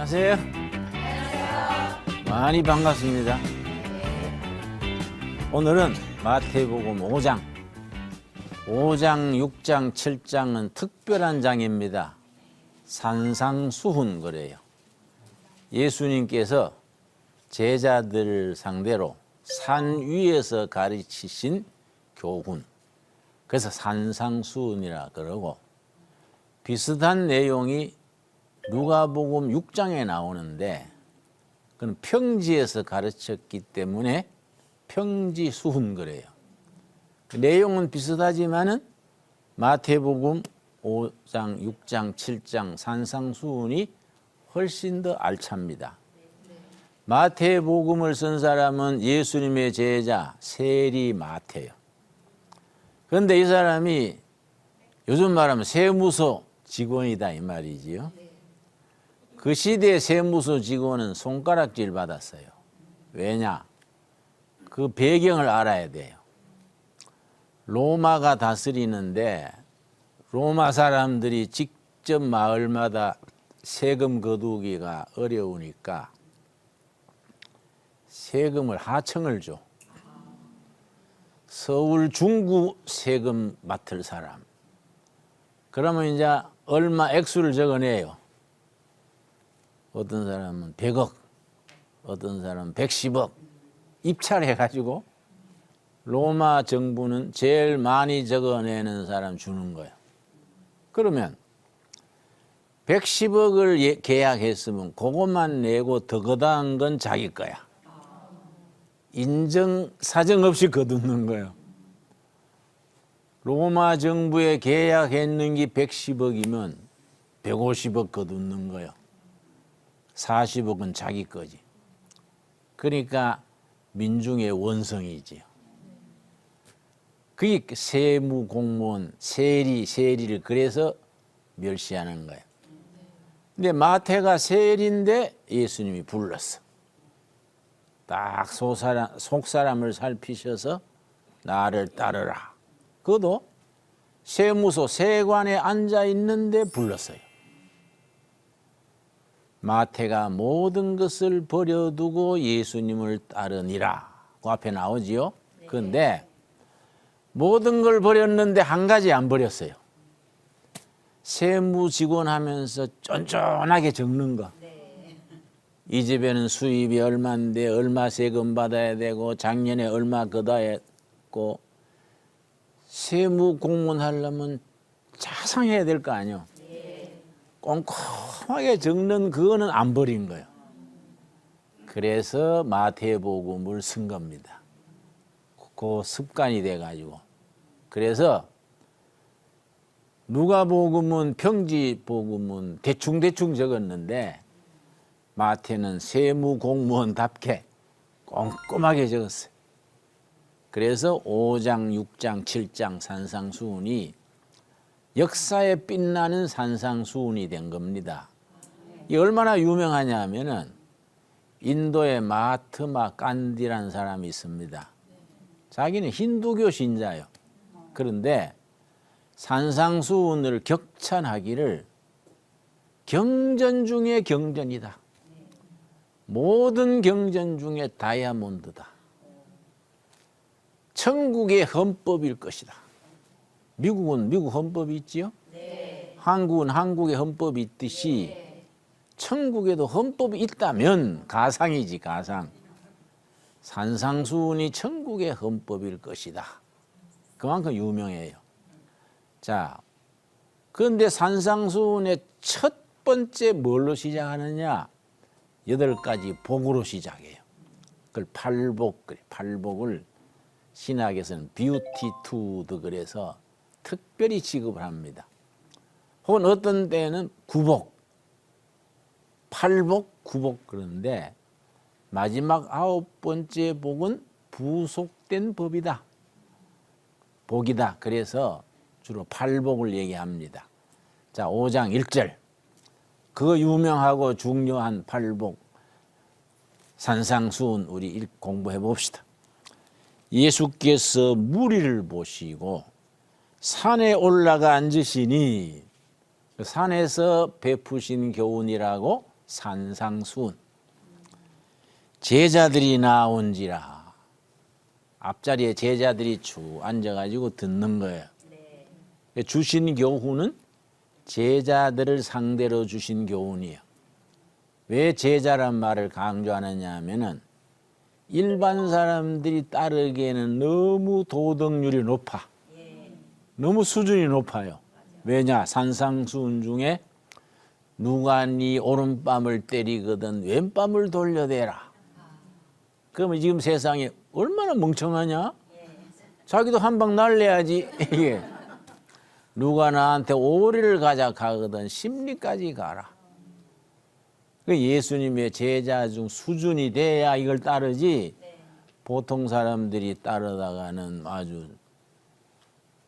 안녕하세요. 많이 반갑습니다. 오늘은 마태복음 5장, 6장, 7장은 특별한 장입니다. 산상수훈 그래요. 예수님께서 제자들 상대로 산 위에서 가르치신 교훈, 그래서 산상수훈이라 그러고, 비슷한 내용이 누가복음 6장에 나오는데 그건 평지에서 가르쳤기 때문에 평지수훈 그래요. 내용은 비슷하지만은 마태복음 5장, 6장, 7장 산상수훈이 훨씬 더 알찹니다. 마태복음을 쓴 사람은 예수님의 제자 세리 마태요. 그런데 이 사람이 요즘 말하면 세무서 직원이다 이 말이지요. 그 시대의 세무서 직원은 손가락질 받았어요. 왜냐? 그 배경을 알아야 돼요. 로마가 다스리는데 로마 사람들이 직접 마을마다 세금 거두기가 어려우니까 세금을 하청을 줘. 서울 중구 세금 맡을 사람. 그러면 이제 얼마 액수를 적어내요. 어떤 사람은 100억, 어떤 사람은 110억 입찰해가지고 로마 정부는 제일 많이 적어내는 사람 주는 거예요. 그러면 110억을 계약했으면 그것만 내고 더 거다한 건 자기 거야. 인정, 사정 없이 거두는 거예요. 로마 정부에 계약했는 게 110억이면 150억 거두는 거예요. 40억은 자기 거지. 그러니까 민중의 원성이지요. 그게 세무 공무원, 세리를 그래서 멸시하는 거예요. 근데 마태가 세리인데 예수님이 불렀어. 딱 속사람을 살피셔서 나를 따르라. 그것도 세무서 세관에 앉아 있는데 불렀어요. 마태가 모든 것을 버려두고 예수님을 따르니라. 그 앞에 나오지요. 그런데 모든 걸 버렸는데 한 가지 안 버렸어요. 세무 직원 하면서 쫀쫀하게 적는 거. 이 집에는 수입이 얼마인데 얼마 세금 받아야 되고 작년에 얼마 걷어야 했고, 세무 공무원 하려면 자상해야 될 거 아니에요. 꼼꼼하게 적는 그거는 안 버린 거예요. 그래서 마태복음을 쓴 겁니다. 그 습관이 돼가지고. 그래서 누가복음은 평지복음은 대충 적었는데 마태는 세무공무원답게 꼼꼼하게 적었어요. 그래서 5장, 6장, 7장 산상수훈이 역사에 빛나는 산상수훈이 된 겁니다. 이 얼마나 유명하냐 하면은 인도의 마하트마 간디라는 사람이 있습니다. 자기는 힌두교 신자예요. 그런데 산상수훈을 격찬하기를 경전 중에 경전이다. 모든 경전 중에 다이아몬드다. 천국의 헌법일 것이다. 미국은 미국 헌법이 있지요? 네. 한국은 한국의 헌법이 있듯이 천국에도 헌법이 있다면 가상이지, 가상. 산상수훈이 천국의 헌법일 것이다. 그만큼 유명해요. 자, 그런데 산상수훈의 첫 번째 뭘로 시작하느냐? 8가지 복으로 시작해요. 그걸 팔복, 팔복을 신학에서는 뷰티 투드 그래서 특별히 취급을 합니다. 혹은 어떤 때는 구복, 팔복, 구복 그러는데 마지막 9번째 복은 부속된 법이다. 복이다. 그래서 주로 팔복을 얘기합니다. 자, 5장 1절. 그 유명하고 중요한 팔복 산상수훈 우리 공부해 봅시다. 예수께서 무리를 보시고 산에 올라가 앉으시니 산에서 베푸신 교훈이라고 산상수훈. 제자들이 나온지라. 앞자리에 제자들이 쭉 앉아가지고 듣는 거예요. 주신 교훈은 제자들을 상대로 주신 교훈이에요. 왜 제자란 말을 강조하느냐 하면은 일반 사람들이 따르기에는 너무 도덕률이 높아. 너무 수준이 높아요. 왜냐? 산상수훈 중에 누가 네 오른뺨을 때리거든 왼뺨을 돌려대라. 그러면 지금 세상에 얼마나 멍청하냐? 자기도 한 방 날려야지. 이게 누가 나한테 오리를 가져가거든 십리까지 가라. 예수님의 제자 중 수준이 돼야 이걸 따르지 보통 사람들이 따르다가는 아주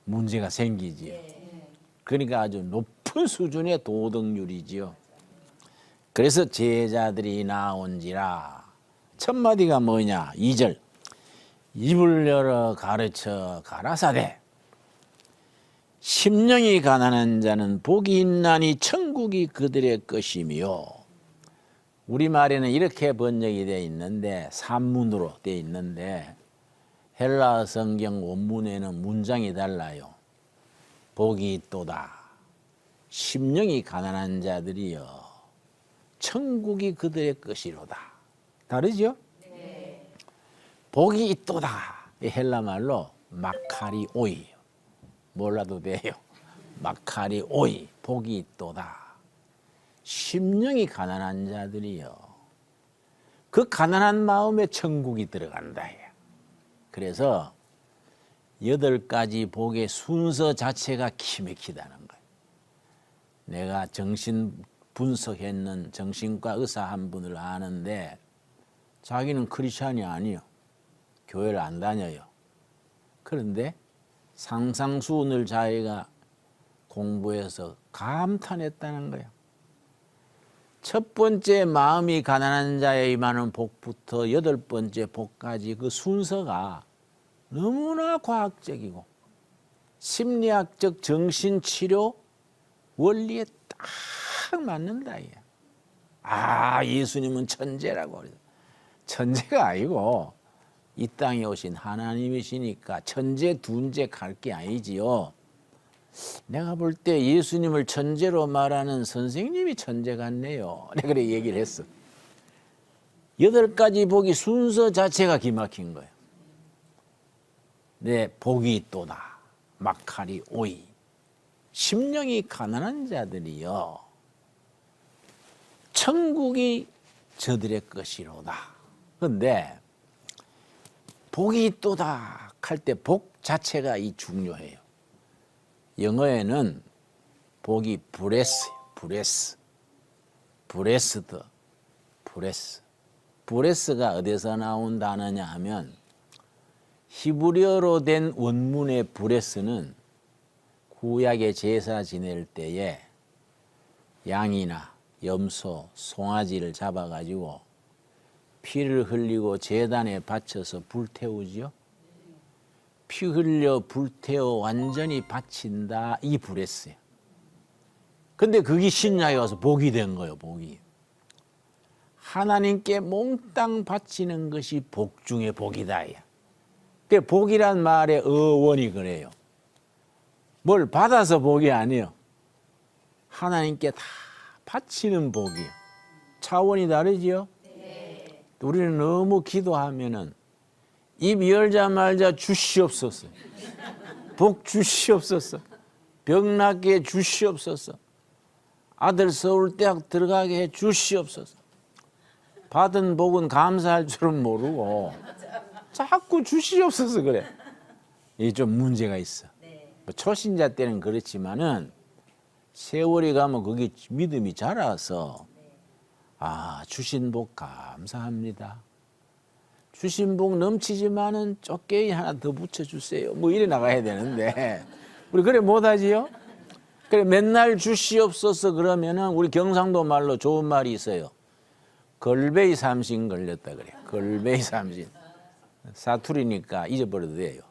문제가 생기지요. 그러니까 아주 높은 수준의 도덕률이지요. 그래서 제자들이 나온지라. 첫 마디가 뭐냐? 2절. 입을 열어 가르쳐 가라사대. 심령이 가난한 자는 복이 있나니 천국이 그들의 것이며. 우리말에는 이렇게 번역이 되어 있는데 산문으로 되어 있는데 헬라어 성경 원문에는 문장이 달라요. 복이 있도다. 심령이 가난한 자들이여 천국이 그들의 것이로다. 다르죠? 네. 복이 있도다. 이 헬라말로 마카리오이. 몰라도 돼요. 마카리오이. 복이 있도다. 심령이 가난한 자들이요. 그 가난한 마음에 천국이 들어간다. 그래서 8가지 복의 순서 자체가 기맥히다는 거예요. 내가 정신 분석했는 정신과 의사 한 분을 아는데 자기는 크리스찬이 아니요. 교회를 안 다녀요. 그런데 산상수훈을 자기가 공부해서 감탄했다는 거예요. 첫 번째 마음이 가난한 자에 임하는 복부터 8번째 복까지 그 순서가 너무나 과학적이고 심리학적 정신치료 원리에 딱 맞는다. 아, 예수님은 천재라고 그래요. 천재가 아니고 이 땅에 오신 하나님이시니까 천재 둔재 갈 게 아니지요. 내가 볼 때 예수님을 천재로 말하는 선생님이 천재 같네요. 내가 그래 얘기를 했어. 8가지 복이 순서 자체가 기막힌 거예요. 내 복이 있도다. 마카리 오이. 심령이 가난한 자들이여 천국이 저들의 것이로다. 그런데 복이 있도다 할 때 복 자체가 이 중요해요. 영어에는 복이 브레스드. 브레스가 어디서 나온 단어냐 하면 히브리어로 된 원문의 브레스는 구약의 제사 지낼 때에 양이나 염소, 송아지를 잡아가지고 피를 흘리고 제단에 바쳐서 불태우지요. 피 흘려 불태워 완전히 바친다. 이 브레스예요. 근데 그게 신약에 와서 복이 된 거예요. 복이. 하나님께 몽땅 바치는 것이 복 중에 복이다. 그 복이란 말의 어원이 그래요. 뭘 받아서 복이 아니에요. 하나님께 다 바치는 복이에요. 차원이 다르지요? 네. 우리는 너무 기도하면은 입 열자마자 주시옵소서. 복 주시옵소서. 병 낫게 해 주시옵소서. 아들 서울대학 들어가게 해 주시옵소서. 받은 복은 감사할 줄은 모르고 자꾸 주시옵소서 그래. 이게 좀 문제가 있어. 뭐 초신자 때는 그렇지만은 세월이 가면 그게 믿음이 자라서 아, 주신 복 감사합니다. 주신 복 넘치지만은 쪽게이 하나 더 붙여주세요. 뭐 이래 나가야 되는데 우리 그래 못하지요? 그래 맨날 주시옵소서 그러면은 우리 경상도 말로 좋은 말이 있어요. 걸베이 삼신 걸렸다 그래. 걸베이 삼신. 사투리니까 잊어버려도 돼요.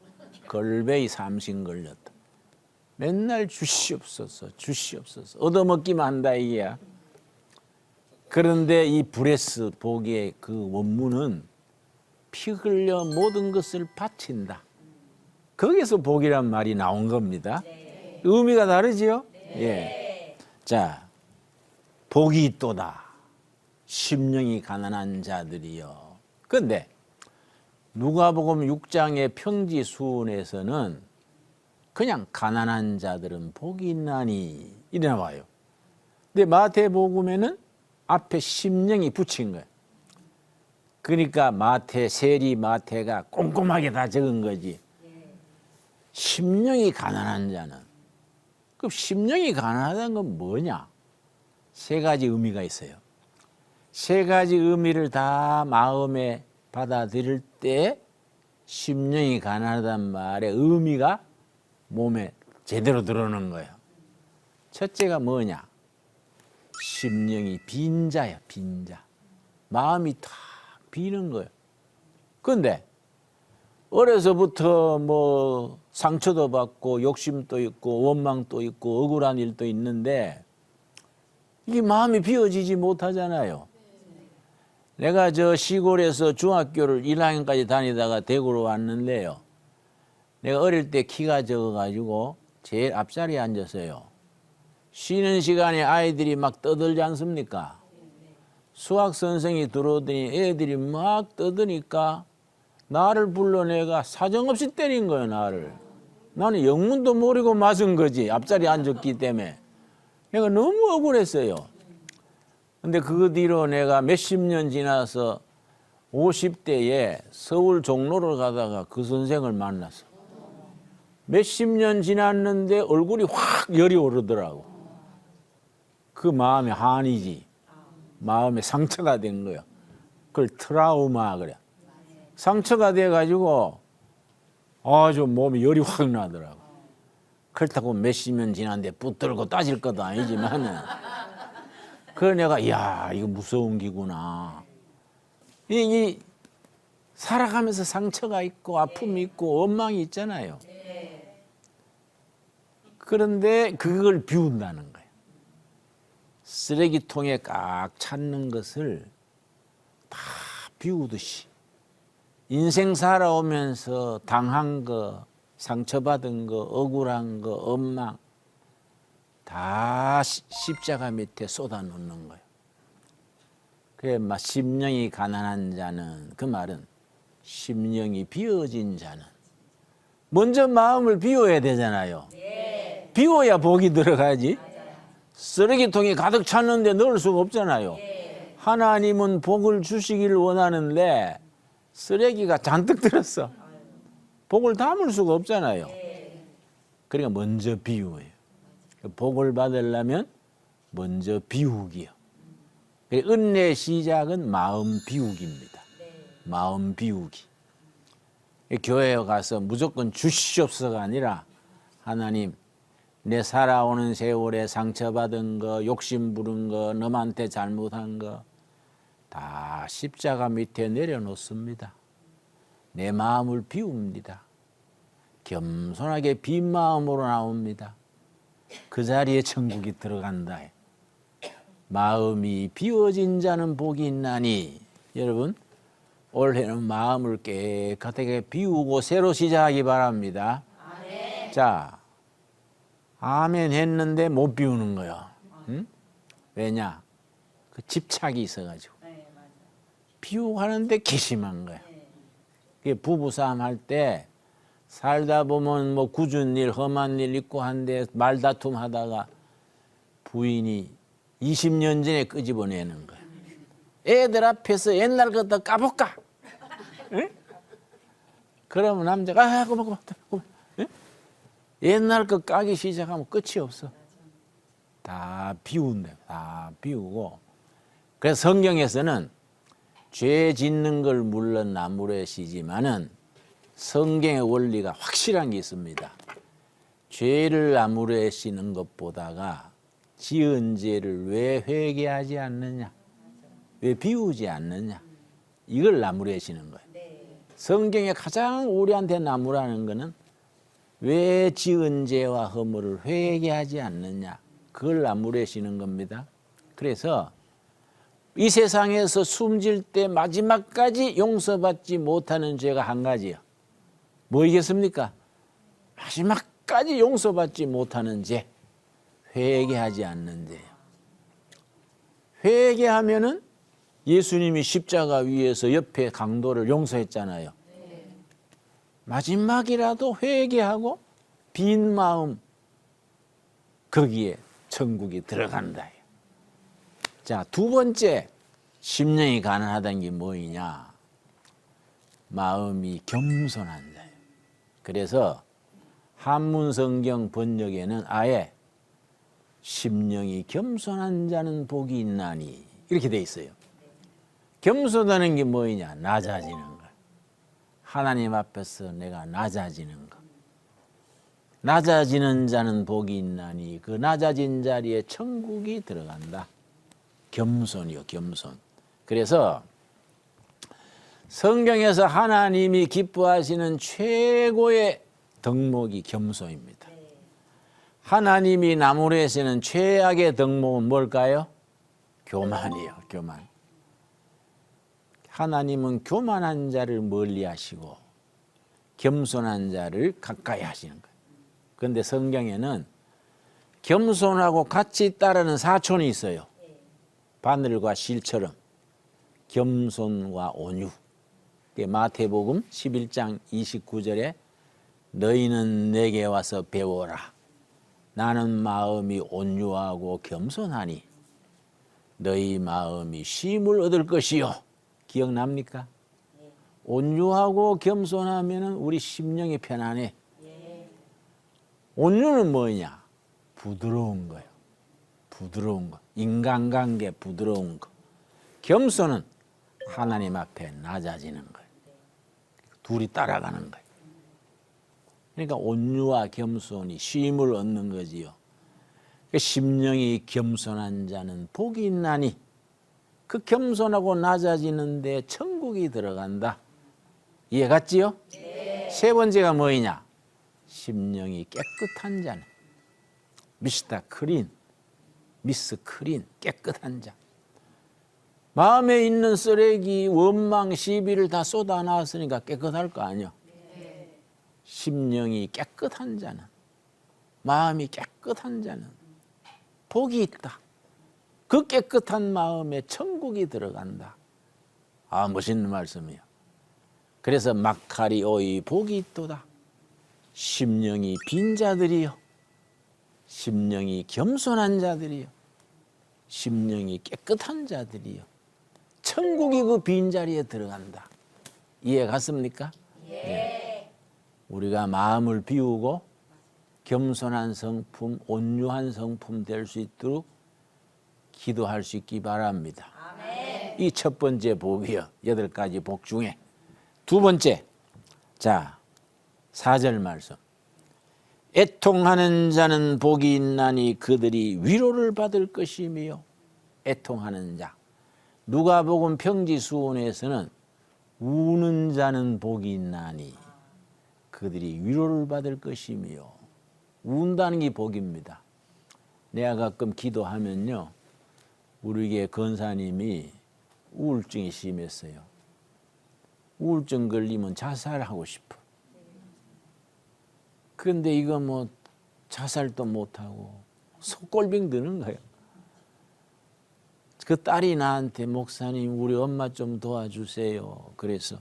걸베이 삼신 걸렸다. 맨날 주시옵소서 주시옵소서. 얻어먹기만 한다 이게야. 그런데 이 브레스 복의 그 원문은 피 흘려 모든 것을 바친다. 거기서 복이란 말이 나온 겁니다. 네. 의미가 다르지요? 네. 예. 자, 복이 있도다. 심령이 가난한 자들이여. 그런데 누가복음 6장의 평지수훈에서는 그냥 가난한 자들은 복이 있나니 이래 나와요. 근데 마태복음에는 앞에 심령이 붙인 거예요. 그러니까 세리 마태가 꼼꼼하게 다 적은 거지. 심령이 가난한 자는. 그럼 심령이 가난하다는 건 뭐냐? 세 가지 의미가 있어요. 세 가지 의미를 다 마음에 받아들일 때 심령이 가난하다는 말의 의미가 몸에 제대로 들어오는 거예요. 첫째가 뭐냐? 심령이 빈 자야, 빈 자. 마음이 다 비는 거예요. 그런데 어려서부터 뭐 상처도 받고 욕심도 있고 원망도 있고 억울한 일도 있는데 이게 마음이 비워지지 못하잖아요. 내가 저 시골에서 중학교를 1학년까지 다니다가 대구로 왔는데요. 내가 어릴 때 키가 적어가지고 제일 앞자리에 앉았어요. 쉬는 시간에 아이들이 막 떠들지 않습니까? 수학 선생이 들어오더니 애들이 막 떠드니까 나를 불러내가 사정없이 때린 거예요, 나를. 나는 영문도 모르고 맞은 거지, 앞자리에 앉았기 때문에. 내가 너무 억울했어요. 근데 그 뒤로 내가 몇십 년 지나서 50대에 서울 종로를 가다가 그 선생을 만났어. 몇십 년 지났는데 얼굴이 확 열이 오르더라고. 그 마음의 한이지. 마음의 상처가 된 거예요. 그걸 트라우마 그래. 상처가 돼가지고 아주 몸에 열이 확 나더라고. 그렇다고 몇십 년 지났는데 붙들고 따질 것도 아니지만은 그래 내가 이야 이거 무서운 기구나. 이 살아가면서 상처가 있고 아픔이 있고 원망이 있잖아요. 그런데 그걸 비운다는 거예요. 쓰레기통에 꽉 찼는 것을 다 비우듯이 인생 살아오면서 당한 거, 상처받은 거, 억울한 거, 원망 다 십자가 밑에 쏟아놓는 거예요. 그래, 막 심령이 가난한 자는 그 말은 심령이 비워진 자는 먼저 마음을 비워야 되잖아요. 네. 비워야 복이 들어가지. 맞아요. 쓰레기통이 가득 찼는데 넣을 수가 없잖아요. 네. 하나님은 복을 주시기를 원하는데 쓰레기가 잔뜩 들었어. 복을 담을 수가 없잖아요. 네. 그러니까 먼저 비워요. 복을 받으려면 먼저 비우기요. 은혜의 시작은 마음 비우기입니다. 마음 비우기. 교회에 가서 무조건 주시옵소서가 아니라 하나님 내 살아오는 세월에 상처받은 거, 욕심 부른 거, 너한테 잘못한 거 다 십자가 밑에 내려놓습니다. 내 마음을 비웁니다. 겸손하게 빈 마음으로 나옵니다. 그 자리에 천국이 들어간다. 마음이 비워진 자는 복이 있나니. 여러분 올해는 마음을 깨끗하게 비우고 새로 시작하기 바랍니다. 아멘. 자, 아멘 했는데 못 비우는 거예요. 응? 왜냐? 그 집착이 있어가지고. 네, 비우고 하는데 기심한 거예요. 네. 부부싸움 할 때 살다 보면 뭐 굳은 일, 험한 일 있고 한데 말다툼 하다가 부인이 20년 전에 끄집어내는 거예요. 애들 앞에서 옛날 것도 까볼까? 응? 그러면 남자가 그만. 응? 옛날 거 까기 시작하면 끝이 없어. 다 비운다. 다 비우고. 그래서 성경에서는 죄 짓는 걸 물론 나무래시지만은 성경의 원리가 확실한 게 있습니다. 죄를 나무래시는 것보다가 지은 죄를 왜 회개하지 않느냐? 왜 비우지 않느냐? 이걸 나무래시는 거예요. 성경에 가장 우리한테 나무라는 거는 왜 지은 죄와 허물을 회개하지 않느냐? 그걸 나무래시는 겁니다. 그래서 이 세상에서 숨질 때 마지막까지 용서받지 못하는 죄가 한 가지요. 뭐이겠습니까? 마지막까지 용서받지 못하는 죄. 회개하지 않는 죄요. 회개하면은 예수님이 십자가 위에서 옆에 강도를 용서했잖아요. 마지막이라도 회개하고 빈 마음 거기에 천국이 들어간다. 자, 두 번째 심령이 가난하다는 게 뭐이냐? 마음이 겸손한 자예요. 그래서 한문 성경 번역에는 아예 심령이 겸손한 자는 복이 있나니 이렇게 돼 있어요. 겸손하는 게 뭐이냐? 낮아지는 거. 하나님 앞에서 내가 낮아지는 거. 낮아지는 자는 복이 있나니 그 낮아진 자리에 천국이 들어간다. 겸손이요, 겸손. 그래서 성경에서 하나님이 기뻐하시는 최고의 덕목이 겸손입니다. 하나님이 나무래시는 최악의 덕목은 뭘까요? 교만이요, 교만. 하나님은 교만한 자를 멀리 하시고 겸손한 자를 가까이 하시는 거예요. 그런데 성경에는 겸손하고 같이 따르는 사촌이 있어요. 바늘과 실처럼 겸손과 온유. 마태복음 11장 29절에 너희는 내게 와서 배워라. 나는 마음이 온유하고 겸손하니 너희 마음이 쉼을 얻을 것이요. 기억납니까? 온유하고 겸손하면 우리 심령이 편안해. 온유는 뭐냐? 부드러운 거예요. 부드러운 거. 인간관계 부드러운 거. 겸손은 하나님 앞에 낮아지는 거예요. 둘이 따라가는 거예요. 그러니까 온유와 겸손이 쉼을 얻는 거지요. 심령이 겸손한 자는 복이 있나니 그 겸손하고 낮아지는 데 천국이 들어간다. 이해 갔지요? 네. 세 번째가 뭐이냐? 심령이 깨끗한 자는 미스터 클린, 미스 클린, 깨끗한 자. 마음에 있는 쓰레기, 원망, 시비를 다 쏟아놨으니까 깨끗할 거 아니야. 네. 심령이 깨끗한 자는, 마음이 깨끗한 자는 복이 있다. 그 깨끗한 마음에 천국이 들어간다. 아, 멋있는 말씀이에요. 그래서 마카리오의 복이 있도다. 심령이 빈 자들이요. 심령이 겸손한 자들이요. 심령이 깨끗한 자들이요. 천국이 그 빈자리에 들어간다. 이해 갔습니까? 예. 네. 우리가 마음을 비우고 겸손한 성품, 온유한 성품 될 수 있도록 기도할 수 있기 바랍니다. 이 첫 번째 복이요. 8가지 복 중에 두 번째. 자, 4절 말씀. 애통하는 자는 복이 있나니 그들이 위로를 받을 것이며. 애통하는 자. 누가복음 평지수훈에서는 우는 자는 복이 있나니 그들이 위로를 받을 것이며. 운다는 게 복입니다. 내가 가끔 기도하면요, 우리 교회 권사님이 우울증이 심했어요. 우울증 걸리면 자살하고 싶어. 그런데 이거 뭐 자살도 못하고 속골병 드는 거예요. 그 딸이 나한테 목사님 우리 엄마 좀 도와주세요. 그래서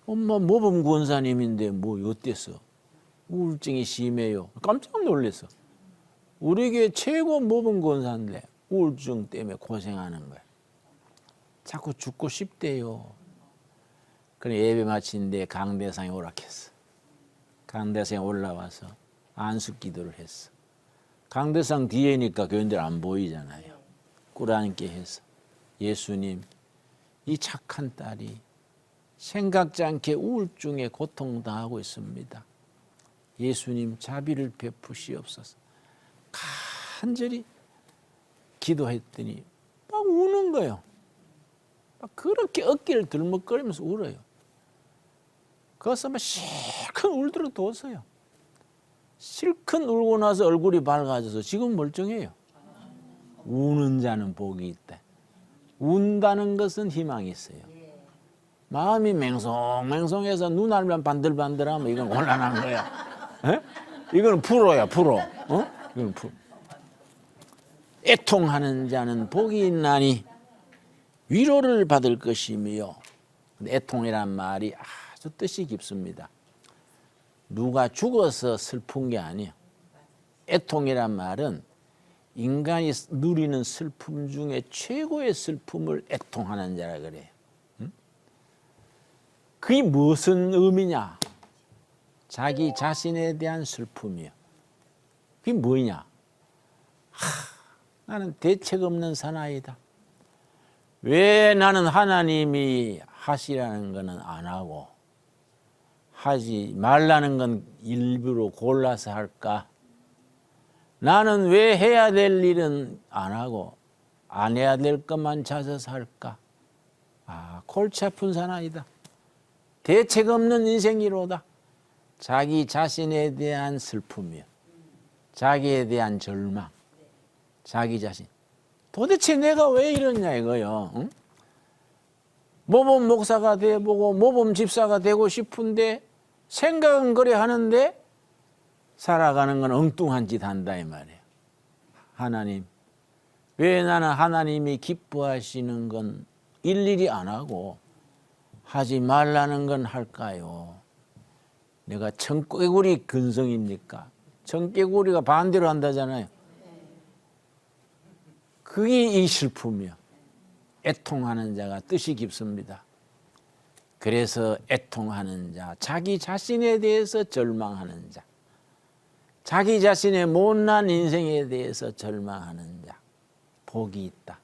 엄마 모범 권사님인데 뭐 어땠어? 우울증이 심해요. 깜짝 놀랐어. 우리 교회 최고 모범 권사인데 우울증 때문에 고생하는 거야. 자꾸 죽고 싶대요. 그래 예배 마친데 강대상에 오락했어. 강대상에 올라와서 안수 기도를 했어. 강대상 뒤에니까 교인들 안 보이잖아요. 꿇어 앉게 해서 예수님, 이 착한 딸이 생각지 않게 우울증에 고통당하고 있습니다. 예수님 자비를 베푸시옵소서. 간절히 기도했더니 막 우는 거예요. 막 그렇게 어깨를 들먹거리면서 울어요. 거기서 막 실컷 울들어 뒀어요. 실컷 울고 나서 얼굴이 밝아져서 지금 멀쩡해요. 우는 자는 복이 있다. 운다는 것은 희망이 있어요. 마음이 맹송맹송해서 눈 알면 반들반들하면 이건 곤란한 거야. 에? 이거는 불호야, 불호. 이건 불호. 애통하는 자는 복이 있나니 위로를 받을 것이며. 애통이란 말이 아주 뜻이 깊습니다. 누가 죽어서 슬픈 게 아니에요. 애통이란 말은 인간이 누리는 슬픔 중에 최고의 슬픔을 애통하는 자라 그래요. 그게 무슨 의미냐? 자기 자신에 대한 슬픔이요. 그게 뭐냐? 나는 대책 없는 사나이다. 왜 나는 하나님이 하시라는 것은 안 하고 하지 말라는 건 일부러 골라서 할까? 나는 왜 해야 될 일은 안 하고 안 해야 될 것만 찾아서 할까? 골치 아픈 사나이다. 대책 없는 인생이로다. 자기 자신에 대한 슬픔이요. 자기에 대한 절망. 자기 자신. 도대체 내가 왜 이러냐 이거요. 응? 모범 목사가 돼보고 모범 집사가 되고 싶은데 생각은 그래 하는데 살아가는 건 엉뚱한 짓 한다 이 말이에요. 하나님, 왜 나는 하나님이 기뻐하시는 건 일일이 안 하고 하지 말라는 건 할까요? 내가 청개구리 근성입니까? 청개구리가 반대로 한다잖아요. 그게 이 슬픔이요. 애통하는 자가 뜻이 깊습니다. 그래서 애통하는 자, 자기 자신에 대해서 절망하는 자, 자기 자신의 못난 인생에 대해서 절망하는 자, 복이 있다.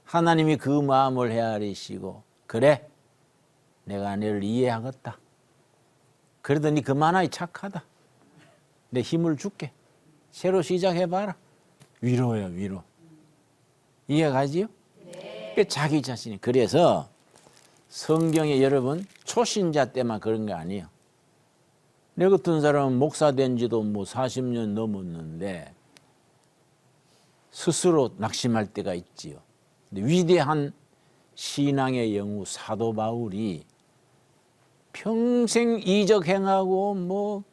하나님이 그 마음을 헤아리시고 그래, 내가 너를 이해하겠다. 그래도 네 그만하기 착하다. 내 힘을 줄게. 새로 시작해봐라. 위로예요, 위로. 이해가지요? 네. 자기 자신이. 그래서 성경에 여러분 초신자 때만 그런 게 아니에요. 내 같은 사람은 목사 된 지도 뭐 40년 넘었는데 스스로 낙심할 때가 있지요. 근데 위대한 신앙의 영웅 사도 바울이 평생 이적 행하고 뭐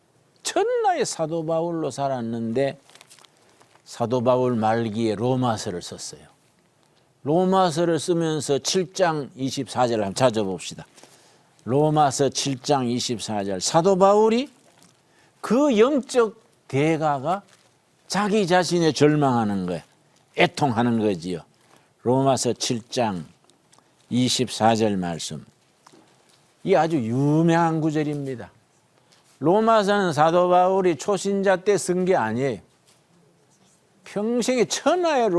천하의 사도 바울로 살았는데 사도 바울 말기에 로마서를 썼어요. 로마서를 쓰면서 7장 24절 한번 찾아봅시다. 로마서 7장 24절. 사도 바울이 그 영적 대가가 자기 자신에 절망하는 거예요. 애통하는 거지요. 로마서 7장 24절 말씀. 이 아주 유명한 구절입니다. 로마서는 사도 바울이 초신자 때 쓴 게 아니에요. 평생에 천하의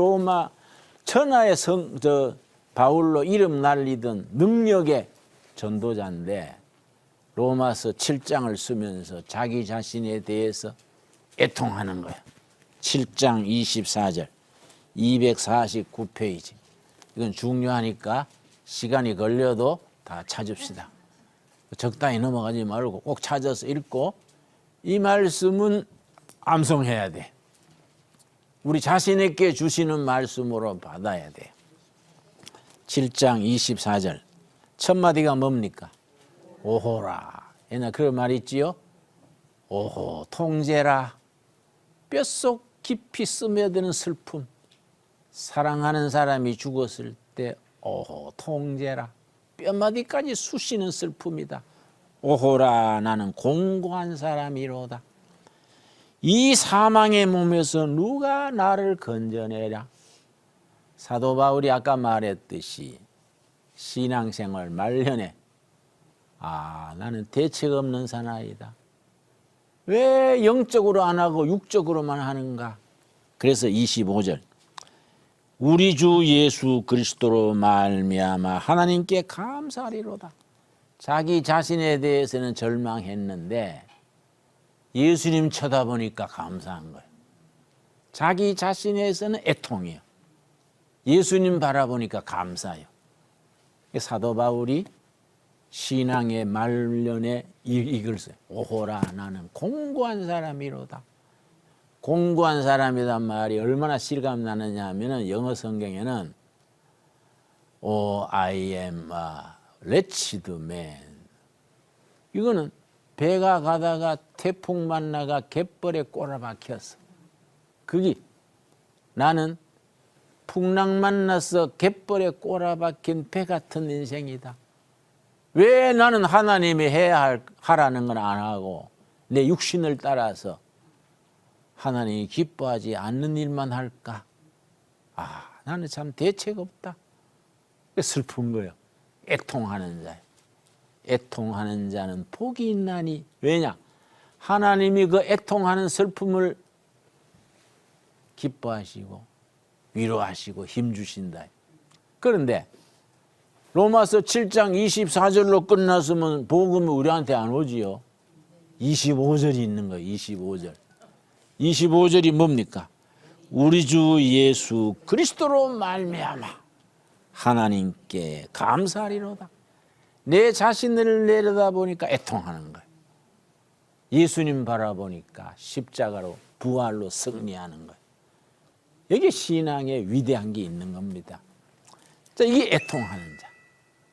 바울로 이름 날리던 능력의 전도자인데 로마서 7장을 쓰면서 자기 자신에 대해서 애통하는 거예요. 7장 24절 249페이지. 이건 중요하니까 시간이 걸려도 다 찾읍시다. 적당히 넘어가지 말고 꼭 찾아서 읽고 이 말씀은 암송해야 돼. 우리 자신에게 주시는 말씀으로 받아야 돼. 7장 24절 첫 마디가 뭡니까? 오호라. 옛날 그런 말 있지요? 오호 통제라. 뼛속 깊이 스며드는 슬픔. 사랑하는 사람이 죽었을 때 오호 통제라. 뼈마디까지 쑤시는 슬픔이다. 오호라 나는 공고한 사람이로다. 이 사망의 몸에서 누가 나를 건져내랴. 사도 바울이 아까 말했듯이 신앙생활 말년에 나는 대책 없는 사나이다. 왜 영적으로 안 하고 육적으로만 하는가. 그래서 25절 우리 주 예수 그리스도로 말미암아 하나님께 감사하리로다. 자기 자신에 대해서는 절망했는데 예수님 쳐다보니까 감사한 거예요. 자기 자신에서는 애통이에요. 예수님 바라보니까 감사해요. 사도 바울이 신앙의 말년에 이걸 써요. 오호라 나는 공고한 사람이로다. 공고한 사람이란 말이 얼마나 실감 나느냐 하면 영어 성경에는 Oh, I am a wretched man. 이거는 배가 가다가 태풍 만나가 갯벌에 꼬라박혔어. 그게 나는 풍랑 만나서 갯벌에 꼬라박힌 배 같은 인생이다. 왜 나는 하나님이 하라는 건 안 하고 내 육신을 따라서 하나님이 기뻐하지 않는 일만 할까? 나는 참 대책 없다. 슬픈 거예요. 애통하는 자. 애통하는 자는 복이 있나니. 왜냐? 하나님이 그 애통하는 슬픔을 기뻐하시고 위로하시고 힘주신다. 그런데 로마서 7장 24절로 끝났으면 복음이 우리한테 안 오지요. 25절이 있는 거예요. 25절. 25절이 뭡니까? 우리 주 예수 그리스도로 말미암아 하나님께 감사하리로다. 내 자신을 내려다보니까 애통하는 거예요. 예수님 바라보니까 십자가로 부활로 승리하는 거예요. 여기 신앙에 위대한 게 있는 겁니다. 자, 이게 애통하는 자.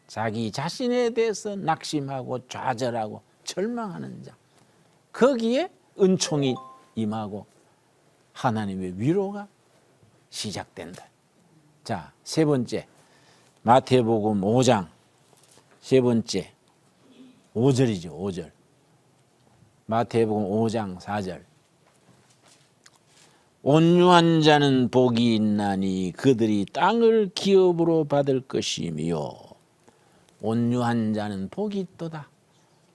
자기 자신에 대해서 낙심하고 좌절하고 절망하는 자. 거기에 은총이 임하고 하나님의 위로가 시작된다. 자, 세 번째 마태복음 5장 세 번째 5절이죠. 5절. 마태복음 5장 4절. 온유한 자는 복이 있나니 그들이 땅을 기업으로 받을 것이며 온유한 자는 복이 있도다.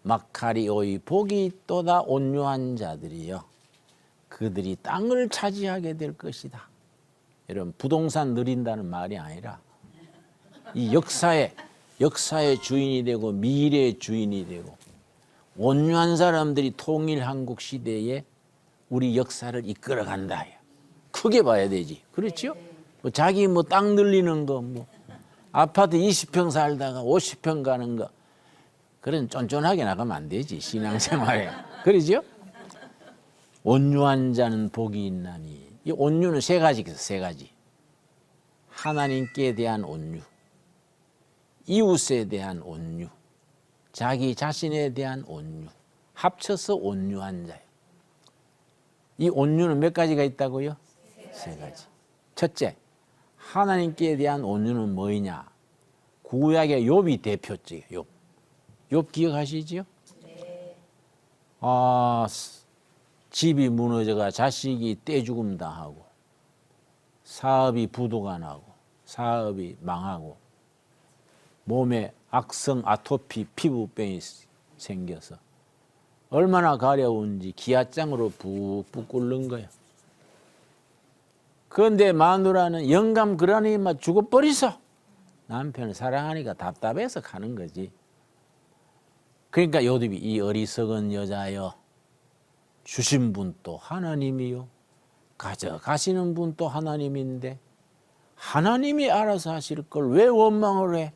마카리오의 복이 있도다. 온유한 자들이요. 그들이 땅을 차지하게 될 것이다. 여러분 부동산 누린다는 말이 아니라 이 역사의 주인이 되고 미래의 주인이 되고 온유한 사람들이 통일 한국 시대에 우리 역사를 이끌어간다. 크게 봐야 되지. 그렇죠? 자기 땅 늘리는 거, 아파트 20평 살다가 50평 가는 거, 그런 쫀쫀하게 나가면 안 되지. 신앙생활에. 그러죠? 온유한 자는 복이 있나니. 이 온유는 세 가지겠어. 세 가지. 하나님께 대한 온유, 이웃에 대한 온유, 자기 자신에 대한 온유. 합쳐서 온유한 자예요. 이 온유는 몇 가지가 있다고요? 세 가지. 첫째, 하나님께 대한 온유는 뭐냐? 구약의 욥이 대표적이에요. 욥 기억하시지요? 네. 집이 무너져가 자식이 떼죽음 당하고 사업이 부도가 나고 사업이 망하고 몸에 악성 아토피 피부병이 생겨서 얼마나 가려운지 기아장으로 푹푹 끓는 거야. 그런데 마누라는 영감 그러니 죽어버리소. 남편을 사랑하니까 답답해서 가는 거지. 그러니까 요셉이 이 어리석은 여자여 주신 분 또 하나님이요 가져가시는 분 또 하나님인데 하나님이 알아서 하실 걸 왜 원망을 해?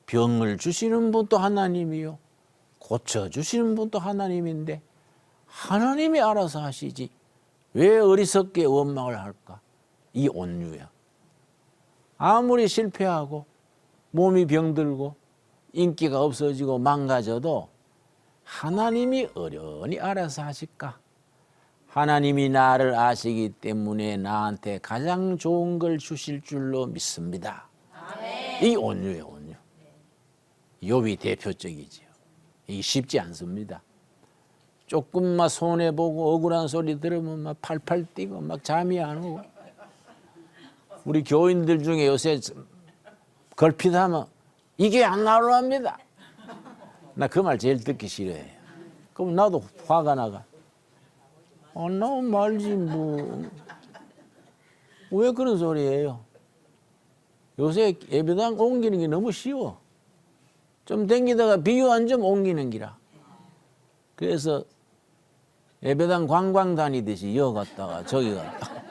병을 주시는 분 또 하나님이요 고쳐주시는 분도 하나님인데 하나님이 알아서 하시지 왜 어리석게 원망을 할까? 이 온유야. 아무리 실패하고 몸이 병들고 인기가 없어지고 망가져도 하나님이 어련히 알아서 하실까? 하나님이 나를 아시기 때문에 나한테 가장 좋은 걸 주실 줄로 믿습니다. 아멘. 이 온유예요. 온유. 욥이 대표적이지요. 이게 쉽지 않습니다. 조금만 손해보고 억울한 소리 들으면 막 팔팔 뛰고 막 잠이 안 오고. 우리 교인들 중에 요새 걸핏하면 이게 안 나오랍니다. 나 그 말 제일 듣기 싫어해요. 그럼 나도 화가 나가. 안 나오면 말지 뭐. 왜 그런 소리예요? 요새 예배당 옮기는 게 너무 쉬워. 좀 댕기다가 비유한 점 옮기는 기라. 그래서 예배당 관광 다니듯이 여 갔다가 저기 갔다가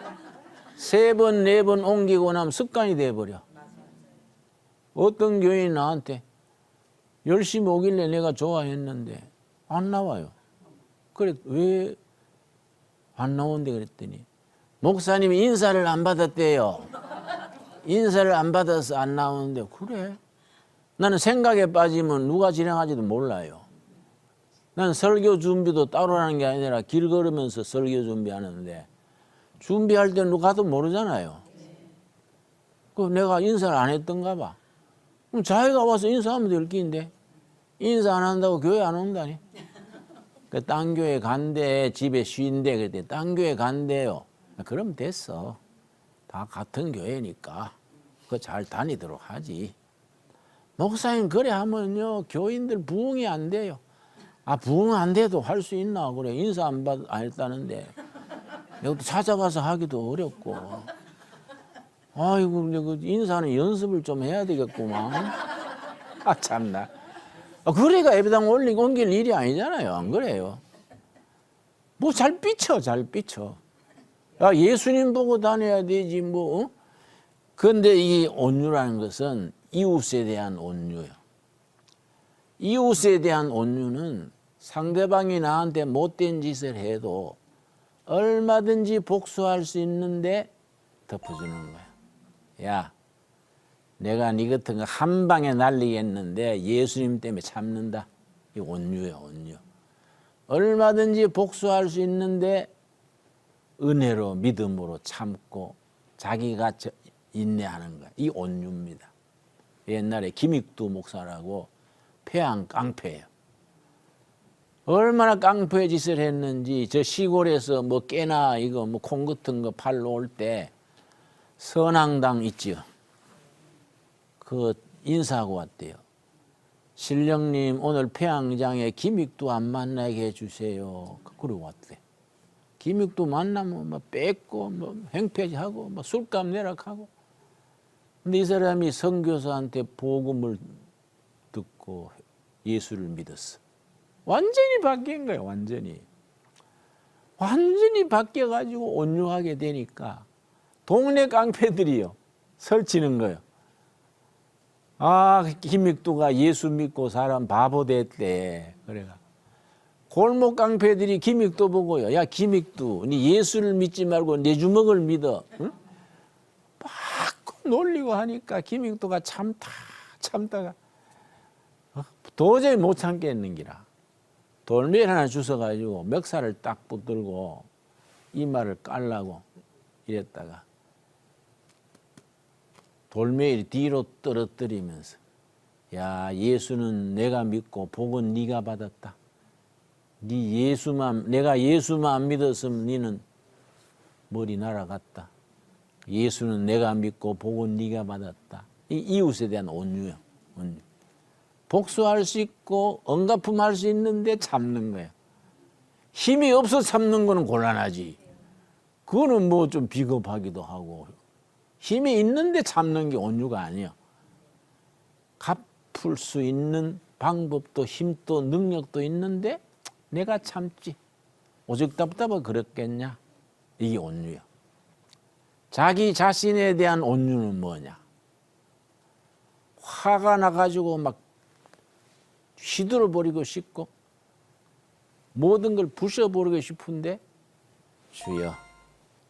3번, 4번 옮기고 나면 습관이 돼버려. 어떤 교인이 나한테 열심히 오길래 내가 좋아했는데 안 나와요. 그래 왜 안 나온대 그랬더니 목사님이 인사를 안 받았대요. 인사를 안 받아서 안 나오는데 그래? 나는 생각에 빠지면 누가 진행하지도 몰라요. 나는 설교 준비도 따로 하는 게 아니라 길 걸으면서 설교 준비하는데 준비할 때 누가도 모르잖아요. 그 내가 인사를 안 했던가 봐. 그럼 자기가 와서 인사하면 될 긴데 인사 안 한다고 교회 안 온다니. 그 딴 교회 간대, 집에 쉰대. 그랬더니 딴 교회 간대요. 그럼 됐어. 다 같은 교회니까 그거 잘 다니도록 하지. 목사님 그래 하면요 교인들 부응이 안 돼요. 아 부응 안 돼도 할 수 있나 그래. 인사 안 했다는데 내가 찾아가서 하기도 어렵고. 아이고 그 인사는 연습을 좀 해야 되겠구만. 아 참나. 그래가 예배당 옮길 일이 아니잖아요. 안 그래요? 뭐 잘 삐쳐. 야, 예수님 보고 다녀야 되지 뭐. 어? 그런데 이 온유라는 것은 이웃에 대한 온유예요. 이웃에 대한 온유는 상대방이 나한테 못된 짓을 해도 얼마든지 복수할 수 있는데 덮어주는 거야. 야, 내가 네 같은 거 한 방에 날리겠는데 예수님 때문에 참는다. 이 온유예요, 온유. 얼마든지 복수할 수 있는데 은혜로 믿음으로 참고 자기가 인내하는 거야. 이 온유입니다. 옛날에 김익두 목사라고 폐왕 깡패예요. 얼마나 깡패 짓을 했는지 저 시골에서 뭐 깨나 이거 뭐 콩 같은 거 팔러 올 때 선앙당 있지요. 그 인사하고 왔대요. 신령님 오늘 폐왕장에 김익두 안 만나게 해주세요. 그러고 왔대. 김익두 만나면 막 뺏고 뭐 행패하고 뭐 술값 내락하고. 근데 이 사람이 선교사한테 복음을 듣고 예수를 믿었어. 완전히 바뀐 거예요. 완전히 바뀌어가지고 온유하게 되니까 동네 깡패들이요 설치는 거예요. 아 김익두가 예수 믿고 사람 바보 됐대. 그래가 골목 깡패들이 김익두 보고요. 야 김익두, 니 예수를 믿지 말고 내 주먹을 믿어. 응? 막 놀리고 하니까 김익두가 참다가 도저히 못 참겠는기라. 돌멩이 하나 주워가지고 멱살을 딱 붙들고 이마를 깔라고 이랬다가 돌멩이를 뒤로 떨어뜨리면서 야 예수는 내가 믿고 복은 네가 받았다. 내가 예수만 안 믿었으면 너는 머리 날아갔다. 예수는 내가 믿고 복은 네가 받았다. 이 이웃에 대한 온유요. 온유. 복수할 수 있고 언가품할 수 있는데 참는 거예요. 힘이 없어 참는 거는 곤란하지. 그거는 뭐 좀 비겁하기도 하고. 힘이 있는데 참는 게 온유가 아니에요. 갚을 수 있는 방법도 힘도 능력도 있는데 내가 참지. 오직 답답하 그렇겠냐. 이게 온유야. 자기 자신에 대한 온유는 뭐냐. 화가 나가지고 막 휘둘러버리고 싶고 모든 걸 부숴버리고 싶은데 주여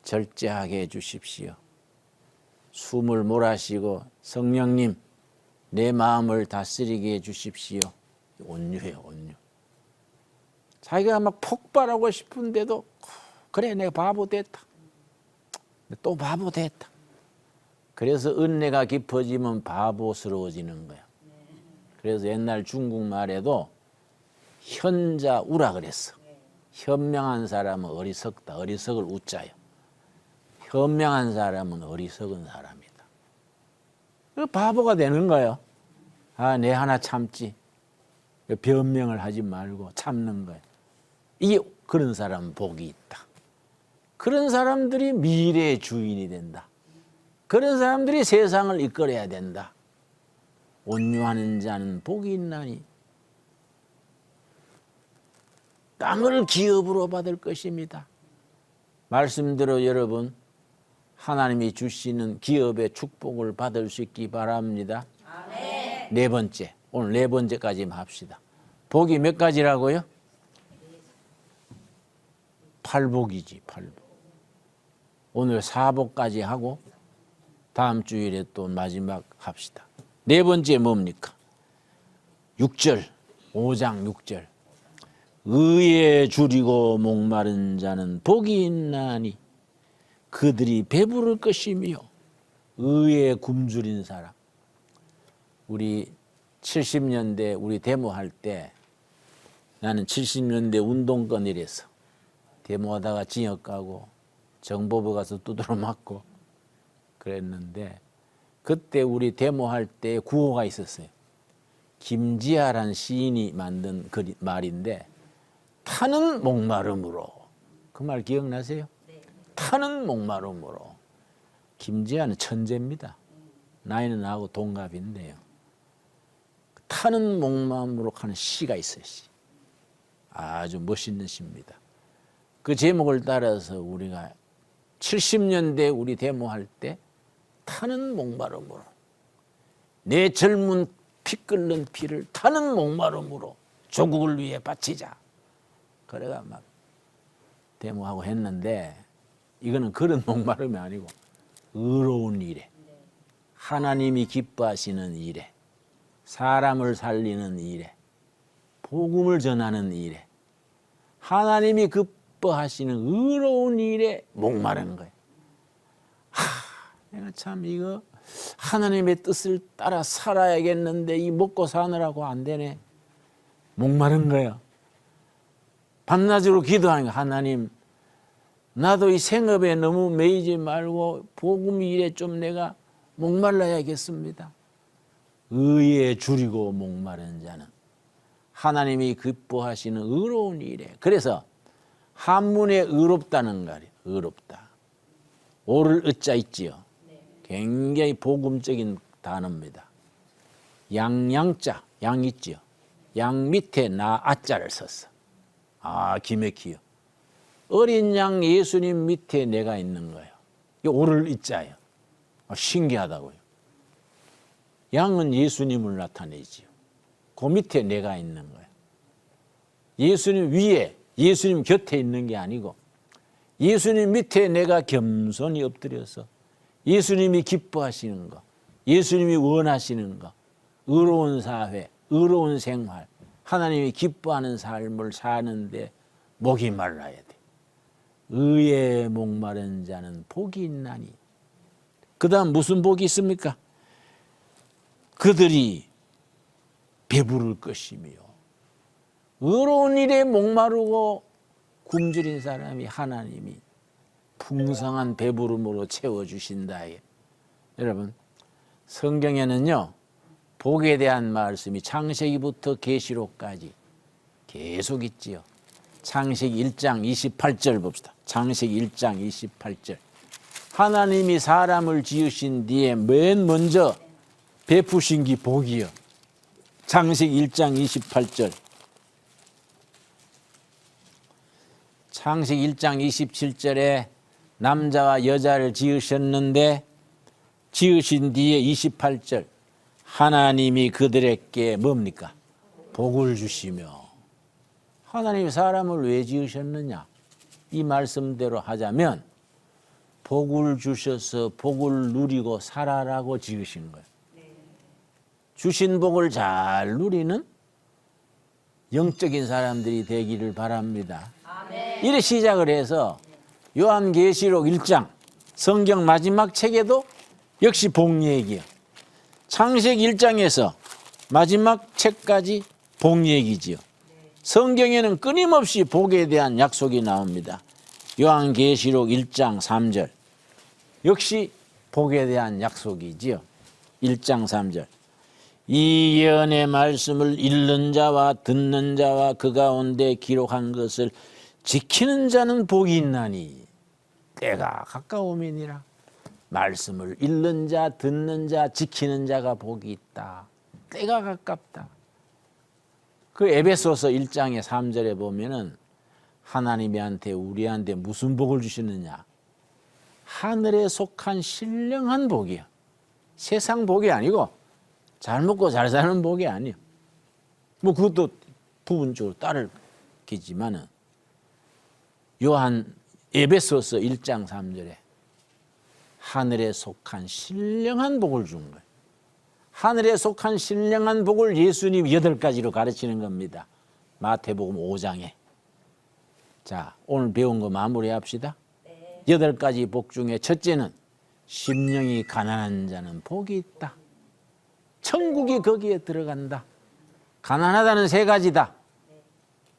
절제하게 해주십시오. 숨을 몰아쉬고 성령님 내 마음을 다스리게 해주십시오. 온유해요. 온유. 자기가 막 폭발하고 싶은데도 그래 내가 바보 됐다. 또 바보 됐다. 그래서 은혜가 깊어지면 바보스러워지는 거야. 그래서 옛날 중국말에도 현자우라 그랬어. 현명한 사람은 어리석다. 어리석을 우자요. 현명한 사람은 어리석은 사람이다. 바보가 되는 거예요. 아, 내 하나 참지. 변명을 하지 말고 참는 거예요. 이게 그런 사람은 복이 있다. 그런 사람들이 미래의 주인이 된다. 그런 사람들이 세상을 이끌어야 된다. 온유하는 자는 복이 있나니 땅을 기업으로 받을 것입니다. 말씀대로 여러분 하나님이 주시는 기업의 축복을 받을 수 있기 바랍니다. 아멘. 네 번째, 오늘 네 번째까지 합시다. 복이 몇 가지라고요? 8복이지, 8복. 오늘 4복까지 하고 다음 주일에 또 마지막 합시다. 네 번째 뭡니까? 6절, 5장 6절. 의에 줄이고 목마른 자는 복이 있나니 그들이 배부를 것이며. 의에 굶주린 사람. 우리 70년대 우리 데모할 때 나는 70년대 운동권이라서 데모하다가 징역 가고 정보부 가서 두드러 맞고 그랬는데, 그때 우리 데모할 때 구호가 있었어요. 김지아라는 시인이 만든 말인데, 타는 목마름으로. 그 말 기억나세요? 네. 타는 목마름으로. 김지아는 천재입니다. 나이는 나하고 동갑인데요. 타는 목마름으로 하는 시가 있어요. 시. 아주 멋있는 시입니다. 그 제목을 따라서 우리가 70년대 우리 데모할 때 타는 목마름으로, 내 젊은 피 끓는 피를 타는 목마름으로 조국을 위해 바치자. 그래가 막 데모하고 했는데, 이거는 그런 목마름이 아니고 의로운 일에, 하나님이 기뻐하시는 일에, 사람을 살리는 일에, 복음을 전하는 일에, 하나님이 기뻐하시는 의로운 일에 목마른 거예요. 내가 참 이거 하나님의 뜻을 따라 살아야겠는데 이 먹고 사느라고 안 되네. 목마른 거야. 밤낮으로 기도하는 거야. 하나님, 나도 이 생업에 너무 매이지 말고 복음 일에 좀 내가 목말라야겠습니다. 의에 줄이고 목마른 자는 하나님이 기뻐하시는 의로운 일에. 그래서 한문에 의롭다는 말이에요. 의롭다. 오를 의자 있지요. 굉장히 복음적인 단어입니다. 양양자, 양 있지요. 양 밑에 나 아자를 썼어. 아, 기맥히요. 어린 양 예수님 밑에 내가 있는 거예요. 이 오를 의자예요. 신기하다고요. 양은 예수님을 나타내지요. 그 밑에 내가 있는 거예요. 예수님 위에, 예수님 곁에 있는 게 아니고 예수님 밑에 내가 겸손히 엎드려서 예수님이 기뻐하시는 거, 예수님이 원하시는 거, 의로운 사회, 의로운 생활, 하나님이 기뻐하는 삶을 사는데 목이 말라야 돼. 의에 목마른 자는 복이 있나니. 그 다음 무슨 복이 있습니까? 그들이 배부를 것이며. 의로운 일에 목마르고 굶주린 사람이 하나님이 풍성한 배부름으로 채워주신다. 여러분, 성경에는요, 복에 대한 말씀이 창세기부터 계시록까지 계속 있지요. 창세기 1장 28절 봅시다. 창세기 1장 28절. 하나님이 사람을 지으신 뒤에 맨 먼저 베푸신 게 복이요. 창세기 1장 28절. 창세기 1장 27절에 남자와 여자를 지으셨는데 지으신 뒤에 28절 하나님이 그들에게 뭡니까? 복을 주시며. 하나님이 사람을 왜 지으셨느냐? 이 말씀대로 하자면 복을 주셔서 복을 누리고 살아라고 지으신 거예요. 주신 복을 잘 누리는 영적인 사람들이 되기를 바랍니다. 이래 시작을 해서 요한계시록 1장 성경 마지막 책에도 역시 복 얘기예요. 창세기 1장에서 마지막 책까지 복 얘기지요. 성경에는 끊임없이 복에 대한 약속이 나옵니다. 요한계시록 1장 3절 역시 복에 대한 약속이지요. 1장 3절 이 예언의 말씀을 읽는 자와 듣는 자와 그 가운데 기록한 것을 지키는 자는 복이 있나니 때가 가까움이니라. 말씀을 읽는 자, 듣는 자, 지키는 자가 복이 있다. 때가 가깝다. 그 에베소서 1장의 3절에 보면은 하나님한테 우리한테 무슨 복을 주시느냐? 하늘에 속한 신령한 복이야. 세상 복이 아니고 잘 먹고 잘 사는 복이 아니야. 뭐 그것도 부분적으로 따르겠지만은 요한 에베소서 1장 3절에 하늘에 속한 신령한 복을 준 거예요. 하늘에 속한 신령한 복을 예수님 8가지로 가르치는 겁니다. 마태복음 5장에. 자, 오늘 배운 거 마무리합시다. 8가지 복 중에 첫째는 심령이 가난한 자는 복이 있다. 천국이 거기에 들어간다. 가난하다는 3가지다.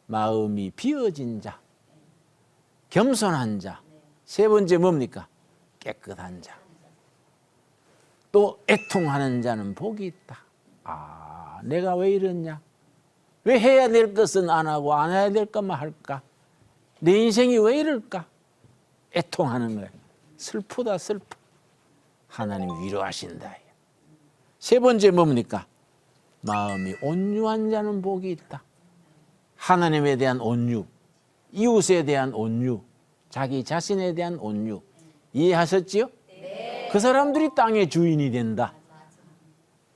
마음이 비어진 자, 겸손한 자, 3번째 뭡니까? 깨끗한 자. 또 애통하는 자는 복이 있다. 아, 내가 왜 이러냐? 왜 해야 될 것은 안 하고 안 해야 될 것만 할까? 내 인생이 왜 이럴까? 애통하는 거예요. 슬프다 슬퍼. 하나님 위로하신다. 3번째 뭡니까? 마음이 온유한 자는 복이 있다. 하나님에 대한 온유, 이웃에 대한 온유, 자기 자신에 대한 온유. 이해하셨지요? 네. 그 사람들이 땅의 주인이 된다.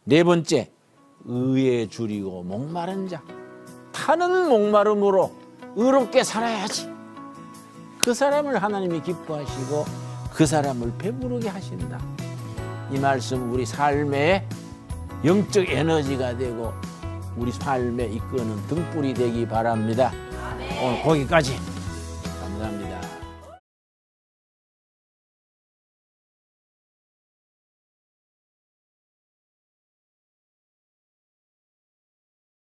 4번째, 의에 줄이고 목마른 자. 타는 목마름으로 의롭게 살아야지. 그 사람을 하나님이 기뻐하시고 그 사람을 배부르게 하신다. 이 말씀 우리 삶의 영적 에너지가 되고 우리 삶에 이끄는 등불이 되기 바랍니다. 오늘 거기까지. 감사합니다.